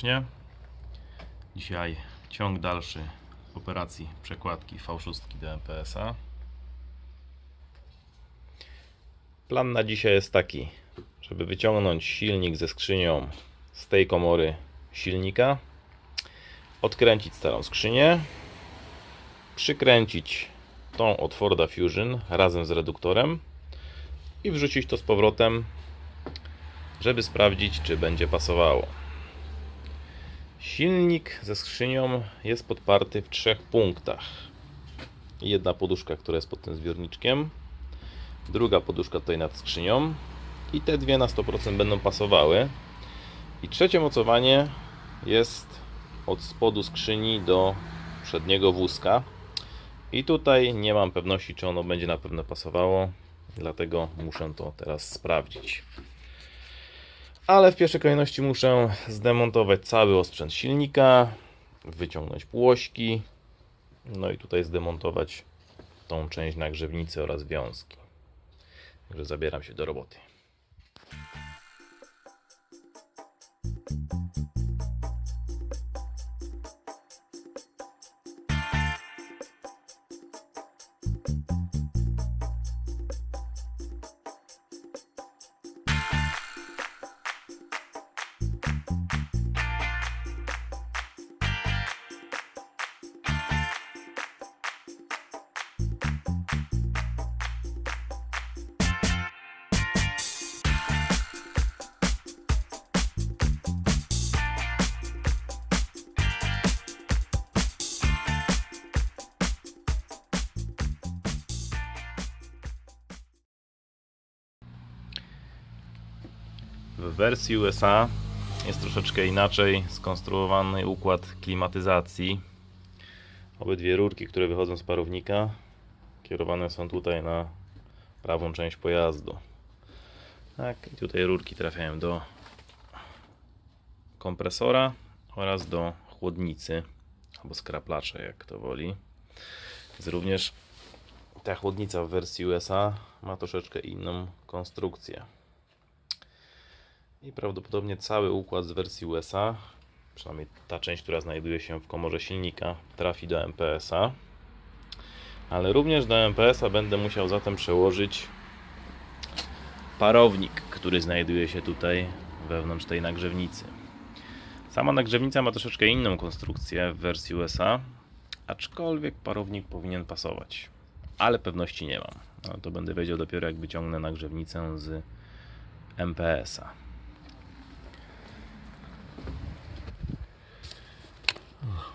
serdecznie. Dzisiaj ciąg dalszy operacji przekładki V6 do MPS-a. Plan na dzisiaj jest taki, żeby wyciągnąć silnik ze skrzynią z tej komory silnika, odkręcić starą skrzynię, przykręcić tą od Forda Fusion razem z reduktorem i wrzucić to z powrotem, żeby sprawdzić, czy będzie pasowało. Silnik ze skrzynią jest podparty w 3 punktach. Jedna poduszka, która jest pod tym zbiorniczkiem, druga poduszka tutaj nad skrzynią i te dwie na 100% będą pasowały. I trzecie mocowanie jest od spodu skrzyni do przedniego wózka. I tutaj nie mam pewności, czy ono będzie na pewno pasowało, dlatego muszę to teraz sprawdzić. Ale w pierwszej kolejności muszę zdemontować cały osprzęt silnika, wyciągnąć półośki, no i tutaj zdemontować tą część nagrzewnicy oraz wiązki. Także zabieram się do roboty. W wersji USA jest troszeczkę inaczej skonstruowany układ klimatyzacji. Obydwie rurki, które wychodzą z parownika, kierowane są tutaj na prawą część pojazdu. Tak, i tutaj rurki trafiają do kompresora oraz do chłodnicy albo skraplacza, jak kto woli. Jest również ta chłodnica w wersji USA ma troszeczkę inną konstrukcję. I prawdopodobnie cały układ z wersji USA, przynajmniej ta część, która znajduje się w komorze silnika, trafi do MPS-a. Ale również do MPS-a będę musiał zatem przełożyć parownik, który znajduje się tutaj wewnątrz tej nagrzewnicy. Sama nagrzewnica ma troszeczkę inną konstrukcję w wersji USA, aczkolwiek parownik powinien pasować. Ale pewności nie mam. No, to będę wiedział dopiero, jak wyciągnę nagrzewnicę z MPS-a.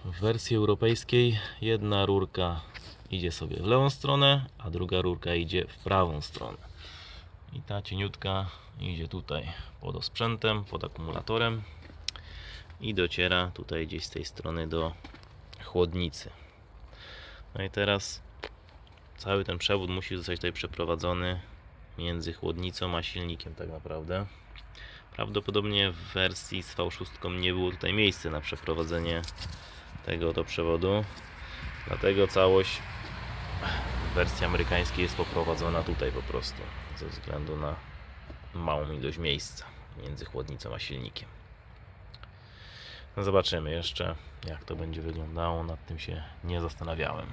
W wersji europejskiej jedna rurka idzie sobie w lewą stronę, a druga rurka idzie w prawą stronę. I ta cieniutka idzie tutaj pod osprzętem, pod akumulatorem i dociera tutaj gdzieś z tej strony do chłodnicy. No i teraz cały ten przewód musi zostać tutaj przeprowadzony między chłodnicą a silnikiem tak naprawdę. Prawdopodobnie w wersji z V6 nie było tutaj miejsca na przeprowadzenie tego do przewodu, dlatego całość w wersji amerykańskiej jest poprowadzona tutaj po prostu, ze względu na małą ilość miejsca między chłodnicą a silnikiem. No zobaczymy jeszcze, jak to będzie wyglądało, nad tym się nie zastanawiałem.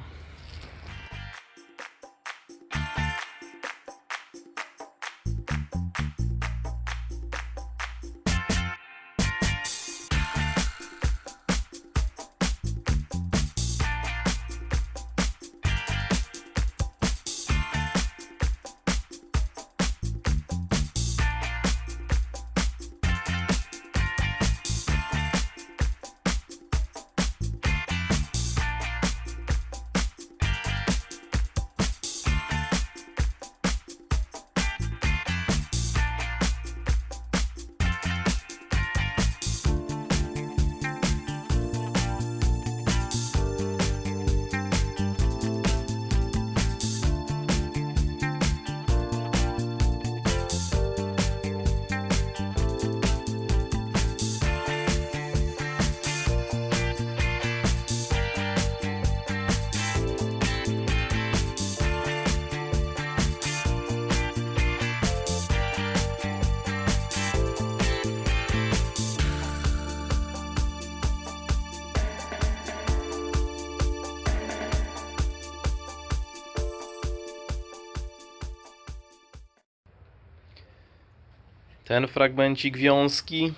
ten fragmencik wiązki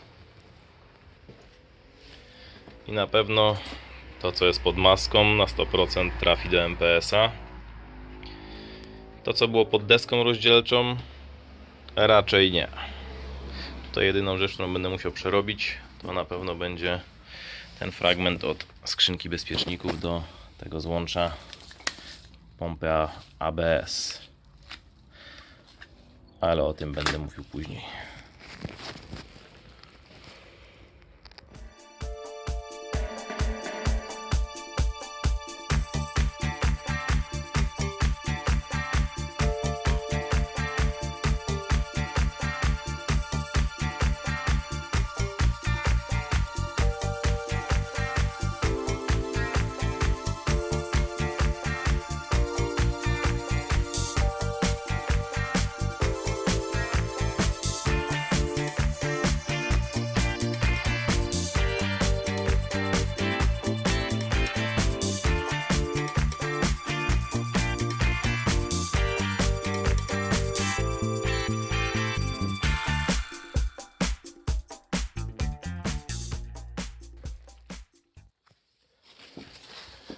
i na pewno to, co jest pod maską, na 100% trafi do MPS-a. To, co było pod deską rozdzielczą, raczej nie. Tutaj jedyną rzecz, którą będę musiał przerobić, to na pewno będzie ten fragment od skrzynki bezpieczników do tego złącza pompy ABS. Ale o tym będę mówił później.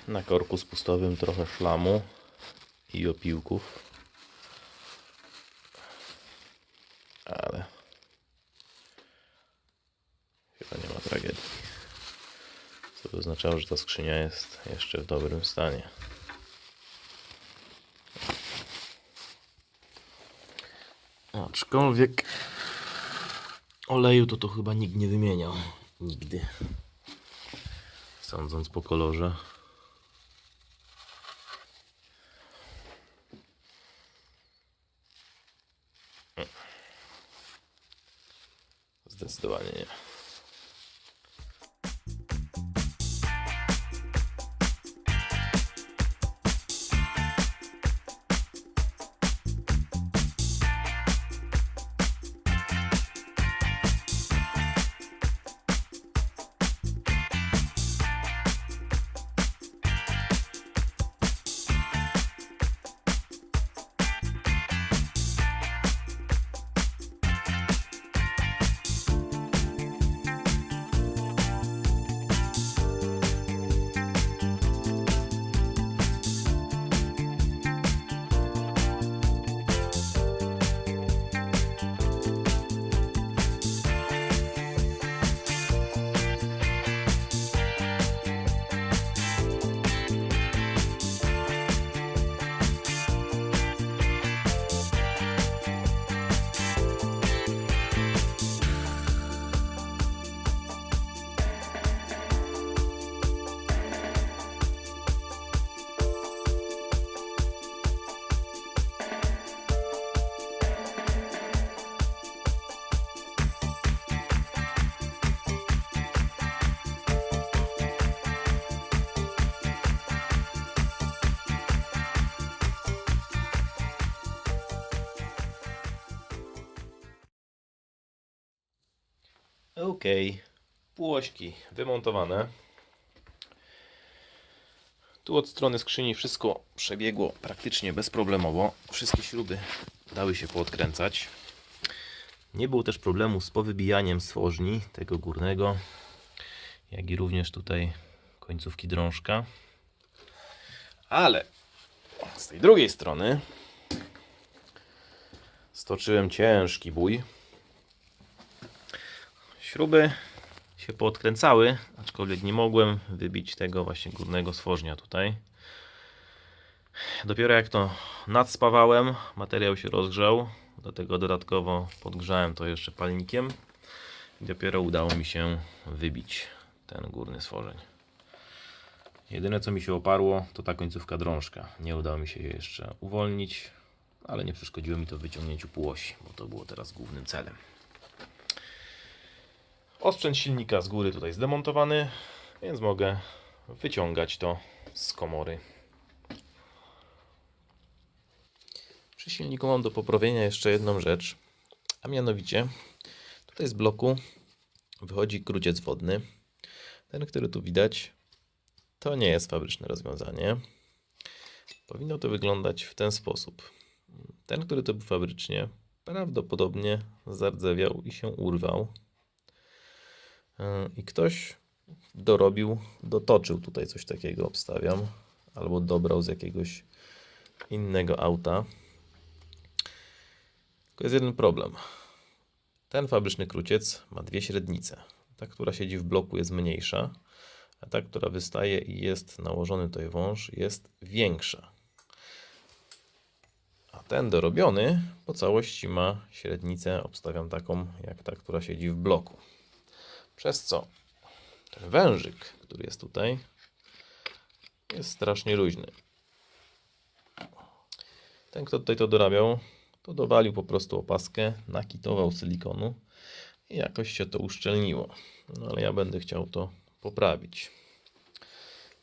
Na korku spustowym trochę szlamu i opiłków, ale chyba nie ma tragedii, co by oznaczało, że ta skrzynia jest jeszcze w dobrym stanie. Aczkolwiek oleju to chyba nikt nie wymieniał nigdy, sądząc po kolorze. Zdecydowanie nie. Ok, półośki wymontowane. Tu od strony skrzyni wszystko przebiegło praktycznie bezproblemowo. Wszystkie śruby dały się poodkręcać. Nie było też problemu z powybijaniem stworzni tego górnego, jak i również tutaj końcówki drążka. Ale z tej drugiej strony stoczyłem ciężki bój. Śruby się poodkręcały, aczkolwiek nie mogłem wybić tego właśnie górnego stworznia tutaj. Dopiero jak to nadspawałem, materiał się rozgrzał, do tego dodatkowo podgrzałem to jeszcze palnikiem i dopiero udało mi się wybić ten górny stworzeń. Jedyne, co mi się oparło, to ta końcówka drążka. Nie udało mi się jej jeszcze uwolnić, ale nie przeszkodziło mi to w wyciągnięciu półosi, bo to było teraz głównym celem. Osprzęt silnika z góry tutaj zdemontowany, więc mogę wyciągać to z komory. Przy silniku mam do poprawienia jeszcze jedną rzecz, a mianowicie tutaj z bloku wychodzi kruciec wodny. Ten, który tu widać, to nie jest fabryczne rozwiązanie. Powinno to wyglądać w ten sposób. Ten, który to był fabrycznie, prawdopodobnie zardzewiał i się urwał. I ktoś dotoczył tutaj coś takiego, obstawiam, albo dobrał z jakiegoś innego auta. Tylko jest jeden problem. Ten fabryczny kruciec ma dwie średnice. Ta, która siedzi w bloku, jest mniejsza, a ta, która wystaje i jest nałożony tutaj wąż, jest większa. A ten dorobiony po całości ma średnicę, obstawiam taką, jak ta, która siedzi w bloku. Przez co ten wężyk, który jest tutaj, jest strasznie luźny. Ten, kto tutaj to dorabiał, to dowalił po prostu opaskę, nakitował silikonu i jakoś się to uszczelniło. No ale ja będę chciał to poprawić.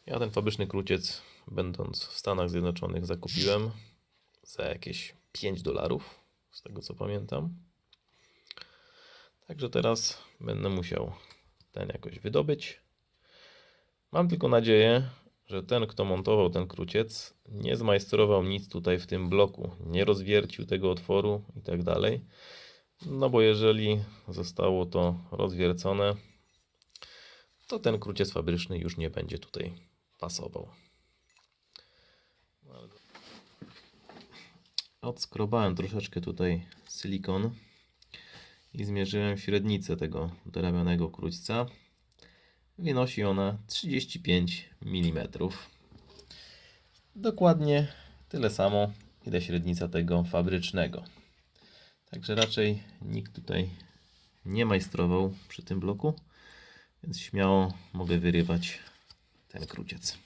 Ja ten fabryczny kruciec, będąc w Stanach Zjednoczonych, zakupiłem za jakieś $5, z tego co pamiętam. Także teraz będę musiał ten jakoś wydobyć. Mam tylko nadzieję, że ten, kto montował ten kruciec, nie zmajstrował nic tutaj w tym bloku, nie rozwiercił tego otworu i tak dalej. No bo jeżeli zostało to rozwiercone, to ten kruciec fabryczny już nie będzie tutaj pasował. Odskrobałem troszeczkę tutaj silikon i zmierzyłem średnicę tego dorabianego krućca. Wynosi ona 35 mm. Dokładnie tyle samo, ile średnica tego fabrycznego. Także raczej nikt tutaj nie majstrował przy tym bloku, więc śmiało mogę wyrywać ten kruciec.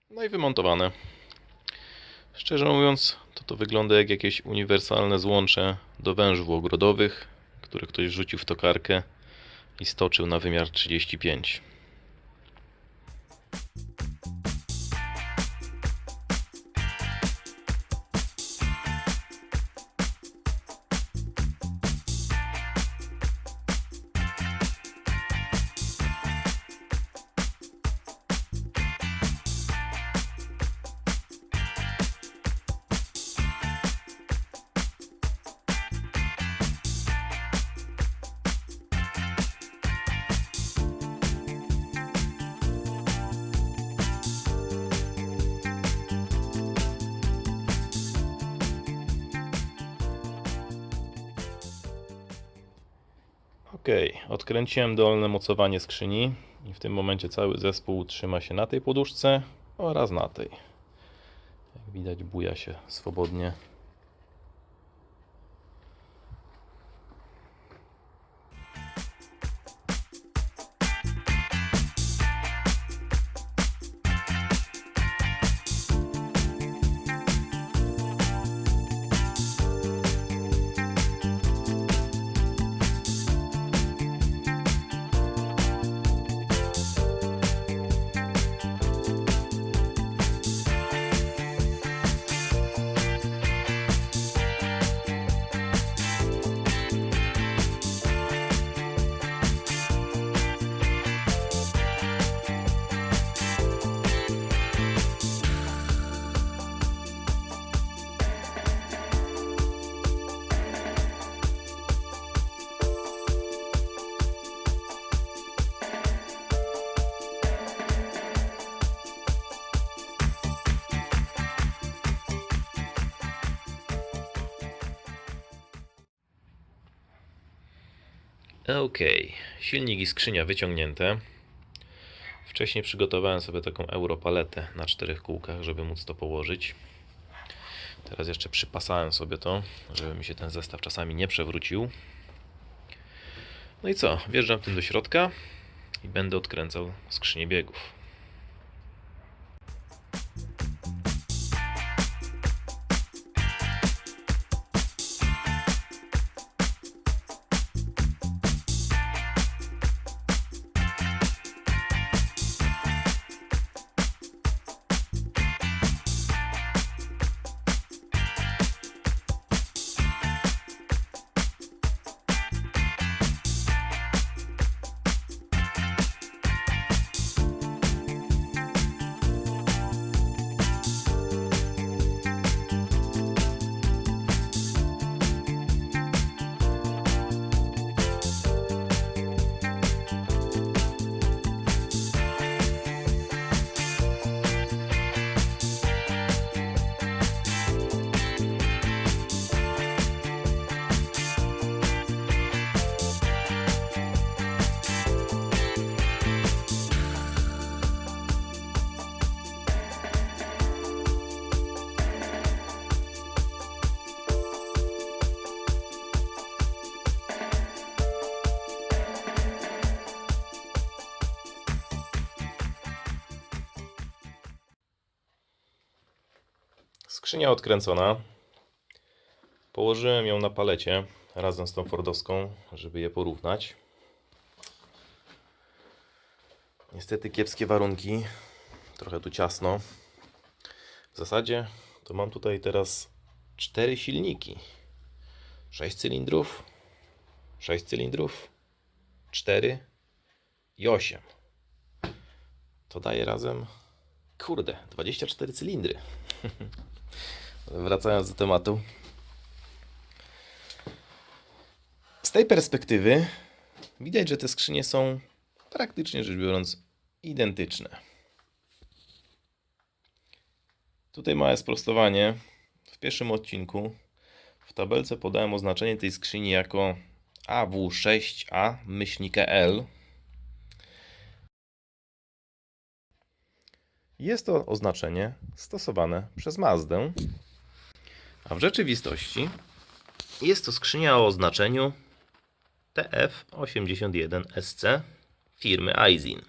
No i wymontowane. Szczerze mówiąc, to wygląda jak jakieś uniwersalne złącze do wężów ogrodowych, które ktoś rzucił w tokarkę i stoczył na wymiar 35. Ok, odkręciłem dolne mocowanie skrzyni i w tym momencie cały zespół trzyma się na tej poduszce oraz na tej. Jak widać, buja się swobodnie. Ok, silnik i skrzynia wyciągnięte. Wcześniej przygotowałem sobie taką europaletę na 4 kółkach, żeby móc to położyć. Teraz jeszcze przypasałem sobie to, żeby mi się ten zestaw czasami nie przewrócił. No i co? Wjeżdżam tym do środka i będę odkręcał skrzynię biegów. Skrzynia odkręcona. Położyłem ją na palecie razem z tą fordowską, żeby je porównać. Niestety kiepskie warunki, trochę tu ciasno. W zasadzie to mam tutaj teraz 4 silniki. 6 cylindrów, 6 cylindrów, 4 i 8. To daje razem, kurde, 24 cylindry. Wracając do tematu. Z tej perspektywy widać, że te skrzynie są praktycznie rzecz biorąc identyczne. Tutaj małe sprostowanie. W pierwszym odcinku w tabelce podałem oznaczenie tej skrzyni jako AW6A-L. Jest to oznaczenie stosowane przez Mazdę, a w rzeczywistości jest to skrzynia o oznaczeniu TF81SC firmy Aisin.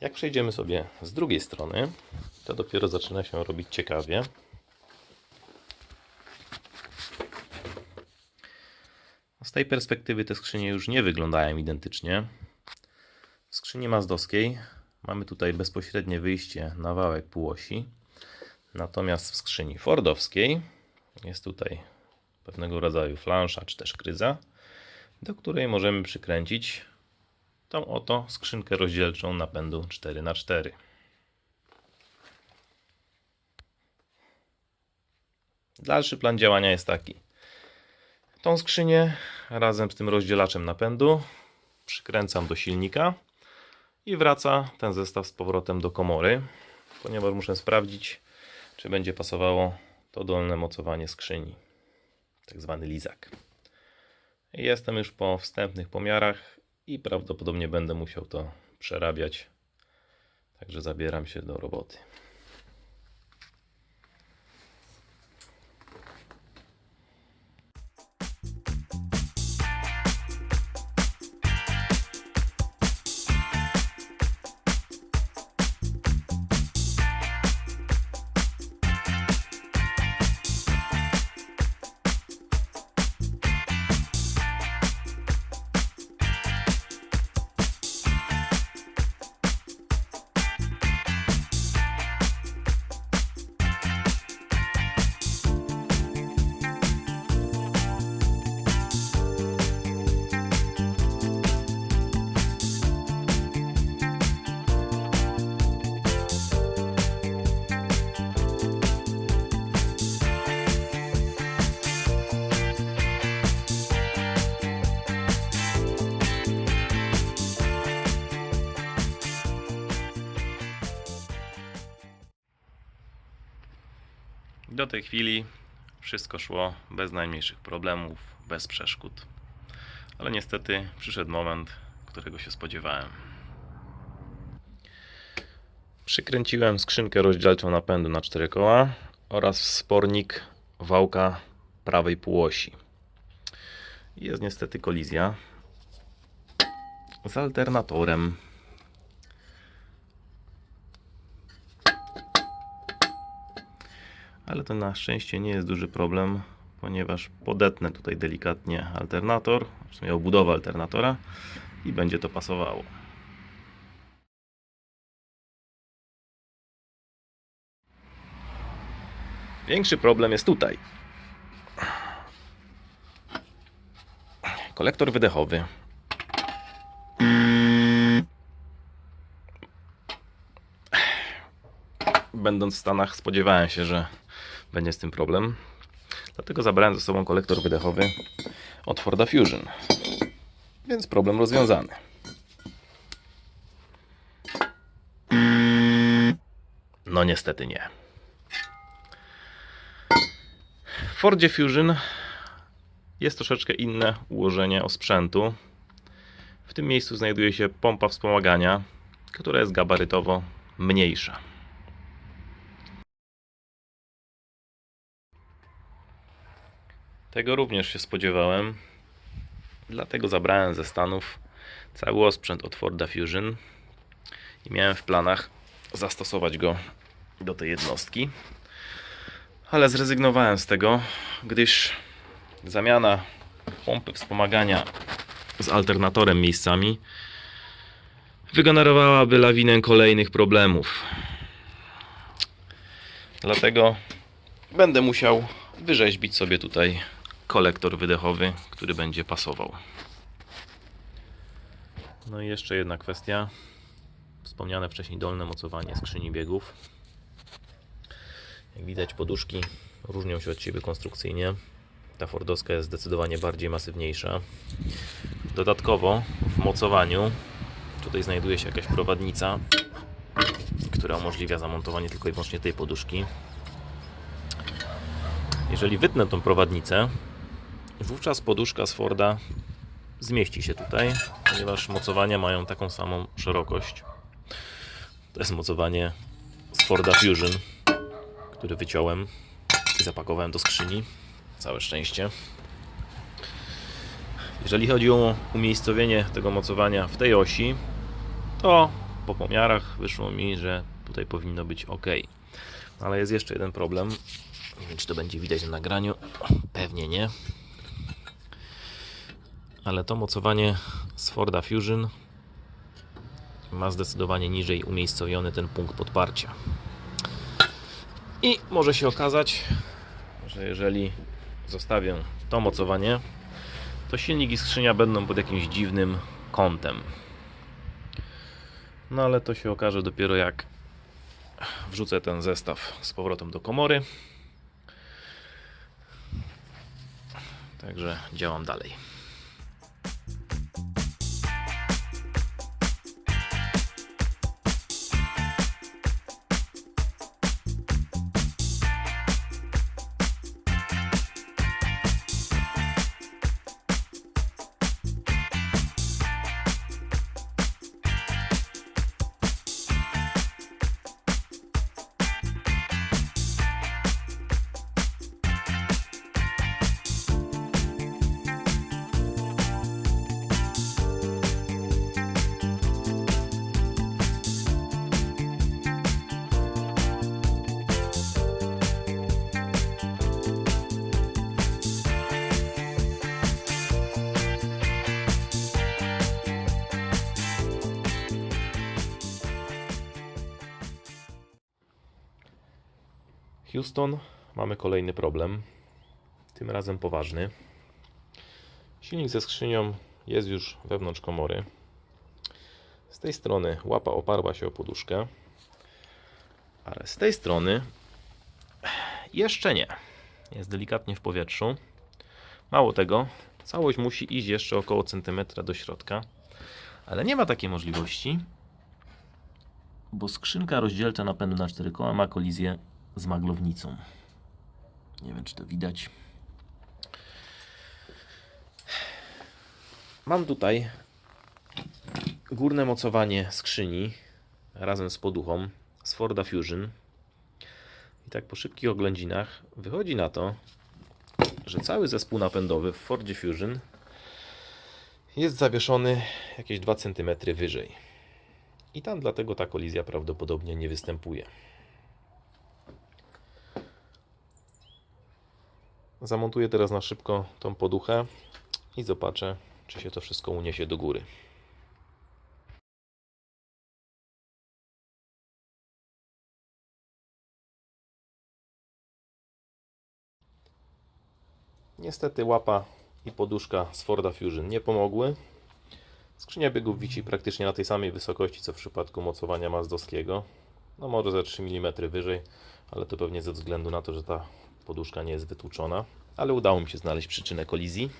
Jak przejdziemy sobie z drugiej strony, to dopiero zaczyna się robić ciekawie. Z tej perspektywy te skrzynie już nie wyglądają identycznie. W skrzyni mazdowskiej mamy tutaj bezpośrednie wyjście na wałek półosi. Natomiast w skrzyni fordowskiej jest tutaj pewnego rodzaju flansza czy też kryza, do której możemy przykręcić tą oto skrzynkę rozdzielczą napędu 4x4. Dalszy plan działania jest taki. Tą skrzynię razem z tym rozdzielaczem napędu przykręcam do silnika i wraca ten zestaw z powrotem do komory, ponieważ muszę sprawdzić, czy będzie pasowało to dolne mocowanie skrzyni, tak zwany lizak. Jestem już po wstępnych pomiarach i prawdopodobnie będę musiał to przerabiać, także zabieram się do roboty. Do tej chwili wszystko szło bez najmniejszych problemów, bez przeszkód. Ale niestety przyszedł moment, którego się spodziewałem. Przykręciłem skrzynkę rozdzielczą napędu na 4 koła oraz wspornik wałka prawej półosi. Jest niestety kolizja z alternatorem. Ale to na szczęście nie jest duży problem, ponieważ podetnę tutaj delikatnie alternator, w sumie obudowę alternatora i będzie to pasowało. Większy problem jest tutaj. Kolektor wydechowy. Będąc w Stanach spodziewałem się, że będzie z tym problem. Dlatego zabrałem ze sobą kolektor wydechowy od Forda Fusion. Więc problem rozwiązany. No niestety nie. W Fordzie Fusion jest troszeczkę inne ułożenie osprzętu. W tym miejscu znajduje się pompa wspomagania, która jest gabarytowo mniejsza. Tego również się spodziewałem, Dlatego zabrałem ze Stanów cały osprzęt od Forda Fusion i miałem w planach zastosować go do tej jednostki, ale zrezygnowałem z tego, gdyż zamiana pompy wspomagania z alternatorem miejscami wygenerowałaby lawinę kolejnych problemów. Dlatego będę musiał wyrzeźbić sobie tutaj kolektor wydechowy, który będzie pasował. No i jeszcze jedna kwestia. Wspomniane wcześniej dolne mocowanie skrzyni biegów. Jak widać, poduszki różnią się od siebie konstrukcyjnie. Ta fordowska jest zdecydowanie bardziej masywniejsza. Dodatkowo w mocowaniu tutaj znajduje się jakaś prowadnica, która umożliwia zamontowanie tylko i wyłącznie tej poduszki. Jeżeli wytnę tą prowadnicę, wówczas poduszka z Forda zmieści się tutaj, ponieważ mocowania mają taką samą szerokość. To jest mocowanie z Forda Fusion, który wyciąłem i zapakowałem do skrzyni. Całe szczęście. Jeżeli chodzi o umiejscowienie tego mocowania w tej osi, to po pomiarach wyszło mi, że tutaj powinno być ok. Ale jest jeszcze jeden problem. Nie wiem, czy to będzie widać na nagraniu. Pewnie nie. Ale to mocowanie z Forda Fusion ma zdecydowanie niżej umiejscowiony ten punkt podparcia. I może się okazać, że jeżeli zostawię to mocowanie, to silnik i skrzynia będą pod jakimś dziwnym kątem. No ale to się okaże dopiero jak wrzucę ten zestaw z powrotem do komory. Także działam dalej. Houston, mamy kolejny problem, tym razem poważny. Silnik ze skrzynią jest już wewnątrz komory. Z tej strony łapa oparła się o poduszkę, ale z tej strony jeszcze nie. Jest delikatnie w powietrzu. Mało tego, całość musi iść jeszcze około centymetra do środka, ale nie ma takiej możliwości, bo skrzynka rozdzielcza napędu na 4 koła ma kolizję z maglownicą. Nie wiem, czy to widać. Mam tutaj górne mocowanie skrzyni razem z poduchą z Forda Fusion. I tak po szybkich oględzinach wychodzi na to, że cały zespół napędowy w Fordzie Fusion jest zawieszony jakieś 2 cm wyżej. I tam dlatego ta kolizja prawdopodobnie nie występuje. Zamontuję teraz na szybko tą poduchę i zobaczę, czy się to wszystko uniesie do góry. Niestety łapa i poduszka z Forda Fusion nie pomogły. Skrzynia biegów wisi praktycznie na tej samej wysokości, co w przypadku mocowania mazdowskiego. No może ze 3 mm wyżej, ale to pewnie ze względu na to, że ta poduszka nie jest wytłuczona. Ale udało mi się znaleźć przyczynę kolizji.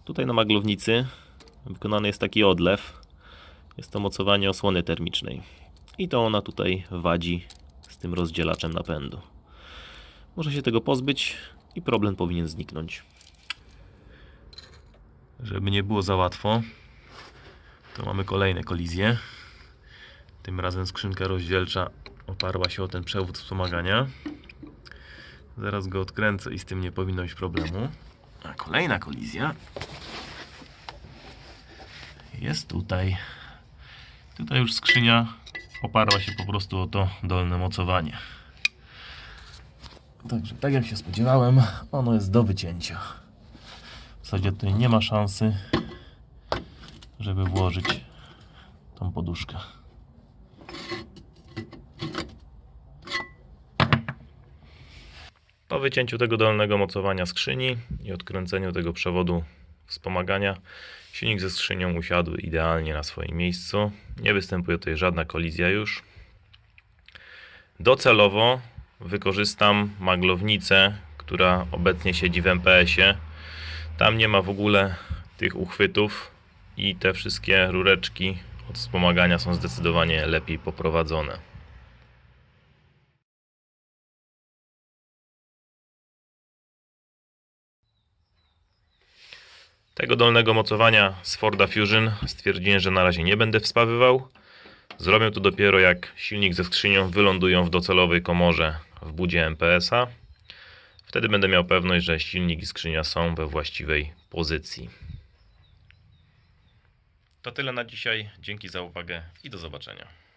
Tutaj na maglownicy wykonany jest taki odlew. Jest to mocowanie osłony termicznej. I to ona tutaj wadzi z tym rozdzielaczem napędu. Muszę się tego pozbyć i problem powinien zniknąć. Żeby nie było za łatwo, to mamy kolejne kolizje. Tym razem skrzynka rozdzielcza oparła się o ten przewód wspomagania. Zaraz go odkręcę i z tym nie powinno być problemu. A kolejna kolizja jest tutaj. Tutaj już skrzynia oparła się po prostu o to dolne mocowanie. Także tak jak się spodziewałem, ono jest do wycięcia. W zasadzie tutaj nie ma szansy, żeby włożyć tą poduszkę. Po wycięciu tego dolnego mocowania skrzyni i odkręceniu tego przewodu wspomagania, silnik ze skrzynią usiadły idealnie na swoim miejscu. Nie występuje tutaj żadna kolizja już. Docelowo wykorzystam maglownicę, która obecnie siedzi w MPS-ie. Tam nie ma w ogóle tych uchwytów i te wszystkie rureczki od wspomagania są zdecydowanie lepiej poprowadzone. Tego dolnego mocowania z Forda Fusion stwierdziłem, że na razie nie będę wspawywał. Zrobię to dopiero jak silnik ze skrzynią wylądują w docelowej komorze w budzie MPS-a. Wtedy będę miał pewność, że silnik i skrzynia są we właściwej pozycji. To tyle na dzisiaj. Dzięki za uwagę i do zobaczenia.